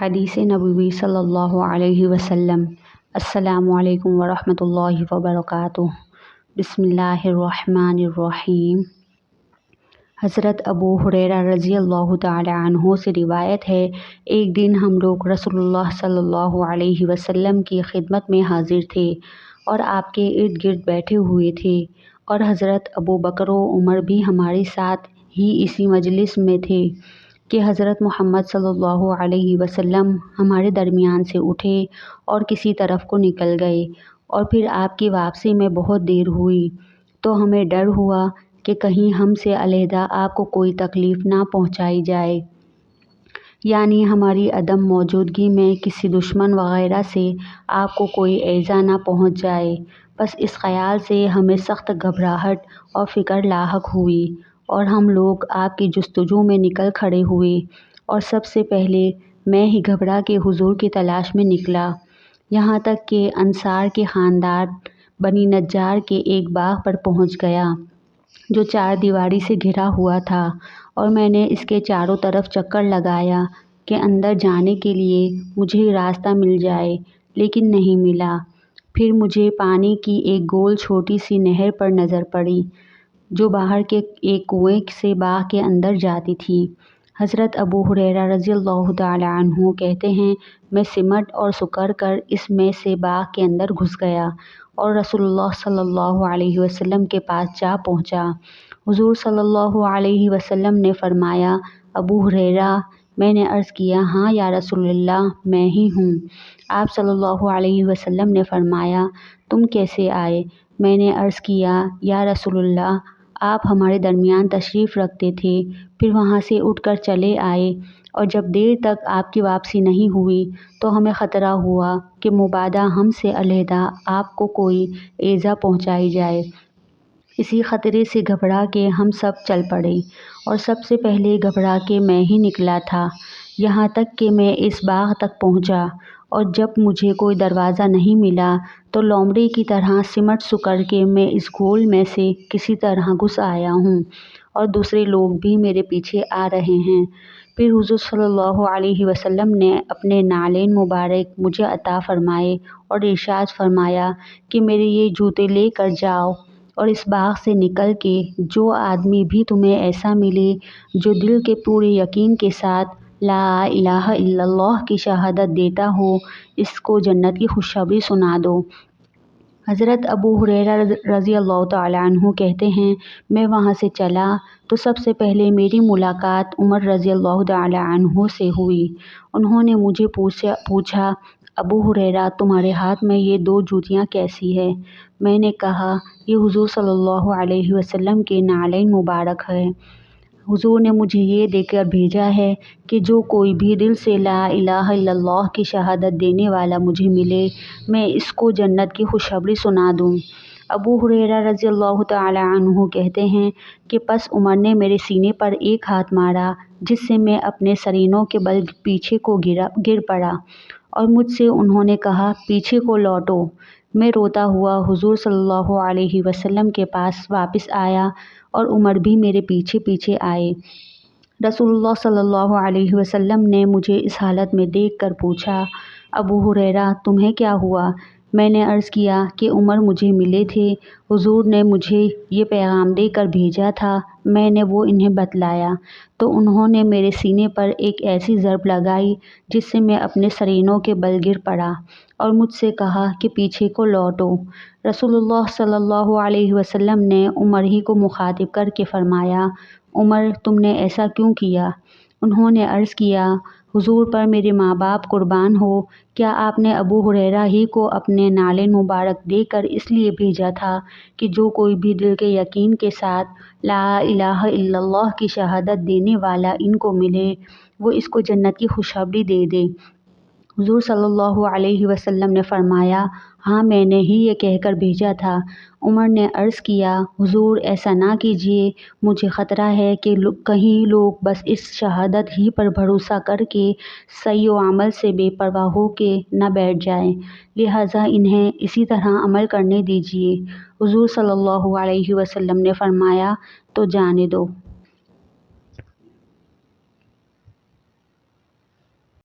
حدیث نبوی صلی اللہ علیہ وسلم۔ السلام علیکم ورحمۃ اللہ وبرکاتہ۔ بسم اللہ الرحمن الرحیم۔ حضرت ابو ہریرہ رضی اللہ تعالی عنہ سے روایت ہے، ایک دن ہم لوگ رسول اللہ صلی اللہ علیہ وسلم کی خدمت میں حاضر تھے اور آپ کے ارد گرد بیٹھے ہوئے تھے، اور حضرت ابو بکر و عمر بھی ہمارے ساتھ ہی اسی مجلس میں تھے کہ حضرت محمد صلی اللہ علیہ وسلم ہمارے درمیان سے اٹھے اور کسی طرف کو نکل گئے، اور پھر آپ کی واپسی میں بہت دیر ہوئی تو ہمیں ڈر ہوا کہ کہیں ہم سے علیحدہ آپ کو کوئی تکلیف نہ پہنچائی جائے، یعنی ہماری عدم موجودگی میں کسی دشمن وغیرہ سے آپ کو کوئی ایذا نہ پہنچ جائے۔ بس اس خیال سے ہمیں سخت گھبراہٹ اور فکر لاحق ہوئی، اور ہم لوگ آپ کی جستجو میں نکل کھڑے ہوئے، اور سب سے پہلے میں ہی گھبرا کے حضور کی تلاش میں نکلا، یہاں تک کہ انصار کے خاندان بنی نجار کے ایک باغ پر پہنچ گیا جو چار دیواری سے گھرا ہوا تھا، اور میں نے اس کے چاروں طرف چکر لگایا کہ اندر جانے کے لیے مجھے راستہ مل جائے، لیکن نہیں ملا۔ پھر مجھے پانی کی ایک گول چھوٹی سی نہر پر نظر پڑی جو باہر کے ایک کنویں سے باغ کے اندر جاتی تھی۔ حضرت ابو ہریرہ رضی اللہ تعالی عنہ کہتے ہیں، میں سمٹ اور سکڑ کر اس میں سے باغ کے اندر گھس گیا اور رسول اللہ صلی اللہ علیہ وسلم کے پاس جا پہنچا۔ حضور صلی اللہ علیہ وسلم نے فرمایا، ابو ہریرہ؟ میں نے عرض کیا، ہاں یا رسول اللہ، میں ہی ہوں۔ آپ صلی اللہ علیہ وسلم نے فرمایا، تم کیسے آئے؟ میں نے عرض کیا، یا رسول اللہ، آپ ہمارے درمیان تشریف رکھتے تھے، پھر وہاں سے اٹھ کر چلے آئے، اور جب دیر تک آپ کی واپسی نہیں ہوئی تو ہمیں خطرہ ہوا کہ مبادا ہم سے علیحدہ آپ کو کوئی ایذا پہنچائی جائے۔ اسی خطرے سے گھبرا کے ہم سب چل پڑے، اور سب سے پہلے گھبرا کے میں ہی نکلا تھا، یہاں تک کہ میں اس باغ تک پہنچا، اور جب مجھے کوئی دروازہ نہیں ملا تو لومڑی کی طرح سمٹ سکڑ کے میں اس گول میں سے کسی طرح گھس آیا ہوں، اور دوسرے لوگ بھی میرے پیچھے آ رہے ہیں۔ پھر حضور صلی اللہ علیہ وسلم نے اپنے نعلین مبارک مجھے عطا فرمائے اور ارشاد فرمایا کہ میرے یہ جوتے لے کر جاؤ، اور اس باغ سے نکل کے جو آدمی بھی تمہیں ایسا ملے جو دل کے پورے یقین کے ساتھ لا الہ الا اللہ کی شہادت دیتا ہو، اس کو جنت کی خوشخبری سنا دو۔ حضرت ابو ہریرہ رضی اللہ تعالی عنہ کہتے ہیں، میں وہاں سے چلا تو سب سے پہلے میری ملاقات عمر رضی اللہ تعالی عنہ سے ہوئی۔ انہوں نے مجھے پوچھا، ابو ہریرہ، تمہارے ہاتھ میں یہ دو جوتیاں کیسی ہیں؟ میں نے کہا، یہ حضور صلی اللہ علیہ وسلم کے نعلین مبارک ہیں۔ حضور نے مجھے یہ دے کر بھیجا ہے کہ جو کوئی بھی دل سے لا الہ الا اللہ کی شہادت دینے والا مجھے ملے، میں اس کو جنت کی خوشخبری سنا دوں۔ ابو ہریرہ رضی اللہ تعالی عنہ کہتے ہیں کہ پس عمر نے میرے سینے پر ایک ہاتھ مارا، جس سے میں اپنے سرینوں کے بل پیچھے کو گر پڑا، اور مجھ سے انہوں نے کہا، پیچھے کو لوٹو۔ میں روتا ہوا حضور صلی اللہ علیہ وسلم کے پاس واپس آیا، اور عمر بھی میرے پیچھے پیچھے آئے۔ رسول اللہ صلی اللہ علیہ وسلم نے مجھے اس حالت میں دیکھ کر پوچھا، ابو ہریرہ، تمہیں کیا ہوا؟ میں نے عرض کیا کہ عمر مجھے ملے تھے، حضور نے مجھے یہ پیغام دے کر بھیجا تھا، میں نے وہ انہیں بتلایا تو انہوں نے میرے سینے پر ایک ایسی ضرب لگائی جس سے میں اپنے سرینوں کے بل گر پڑا، اور مجھ سے کہا کہ پیچھے کو لوٹو۔ رسول اللہ صلی اللہ علیہ وسلم نے عمر ہی کو مخاطب کر کے فرمایا، عمر، تم نے ایسا کیوں کیا؟ انہوں نے عرض کیا، حضور پر میرے ماں باپ قربان ہو، کیا آپ نے ابو ہریرہ ہی کو اپنے نعلین مبارک دے کر اس لیے بھیجا تھا کہ جو کوئی بھی دل کے یقین کے ساتھ لا الہ الا اللہ کی شہادت دینے والا ان کو ملے، وہ اس کو جنت کی خوشخبری دے دے؟ حضور صلی اللہ علیہ وسلم نے فرمایا، ہاں، میں نے ہی یہ کہہ کر بھیجا تھا۔ عمر نے عرض کیا، حضور ایسا نہ کیجیے، مجھے خطرہ ہے کہ کہیں لوگ بس اس شہادت ہی پر بھروسہ کر کے سعی و عمل سے بے پرواہ ہو کے نہ بیٹھ جائیں، لہٰذا انہیں اسی طرح عمل کرنے دیجیے۔ حضور صلی اللہ علیہ وسلم نے فرمایا، تو جانے دو۔